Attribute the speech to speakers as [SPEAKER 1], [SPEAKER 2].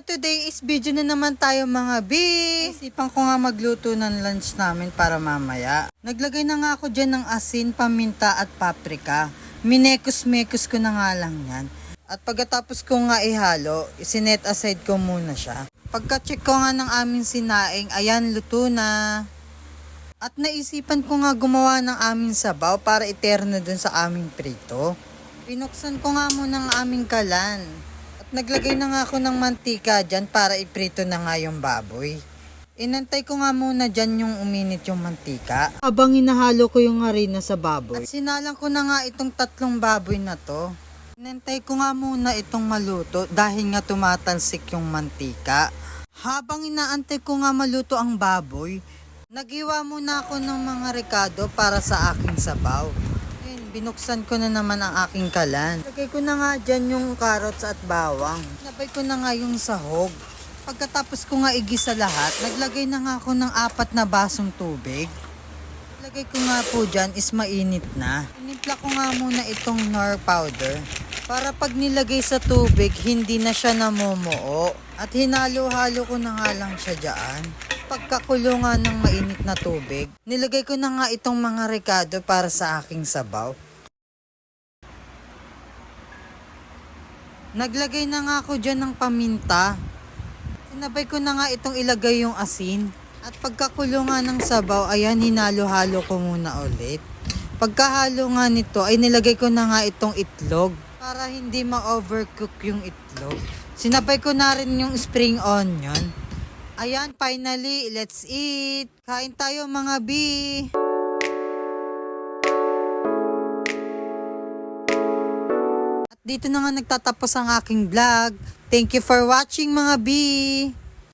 [SPEAKER 1] today is video na naman tayo mga B. Isipan ko nga magluto ng lunch namin para mamaya. Naglagay na nga ako dyan ng asin, paminta at paprika. Minekos-mekos ko na nga lang yan. At pagkatapos ko nga ihalo, isinet aside ko muna siya. Pagka-check ko nga ng aming sinaing, ayan, luto na. At naisipan ko nga gumawa ng aming sabaw para iterno dun sa aming prito. Pinuksan ko nga muna ang aming kalan. Naglagay na nga ako ng mantika dyan para iprito na nga yung baboy. Inantay ko nga muna dyan yung uminit yung mantika. Habang hinahalo ko yung harina sa baboy. At sinalang ko na nga itong 3 baboy na to. Inantay ko nga muna itong maluto dahil nga tumatalsik yung mantika. Habang inaantay ko nga maluto ang baboy, nagiwa muna ako ng mga rekado para sa aking sabaw. Binuksan ko na naman ang aking kalan. Lagay ko na nga dyan yung carrots at bawang. Nabay ko na nga yung sahog. Pagkatapos ko nga igisa lahat, naglagay na nga ako ng 4 na basong tubig. Lagay ko nga po dyan is mainit na. Tinimpla ko nga muna itong Knorr powder. Para pag nilagay sa tubig, hindi na siya namumuo. At hinalo-halo ko na nga lang siya dyan. Pagkakulo nga ng mainit na tubig, nilagay ko na nga itong mga rekado para sa aking sabaw. Naglagay na nga ako dyan ng paminta. Sinabay ko na nga itong ilagay yung asin. At pagkakulo nga ng sabaw, ayan, hinalo-halo ko muna ulit. Pagkahalo nga nito, ay nilagay ko na nga itong itlog para hindi ma-overcook yung itlog. Sinabay ko na rin yung spring onion. Ayan, finally, let's eat. Kain tayo mga B. At dito na nga nagtatapos ang aking vlog. Thank you for watching mga B.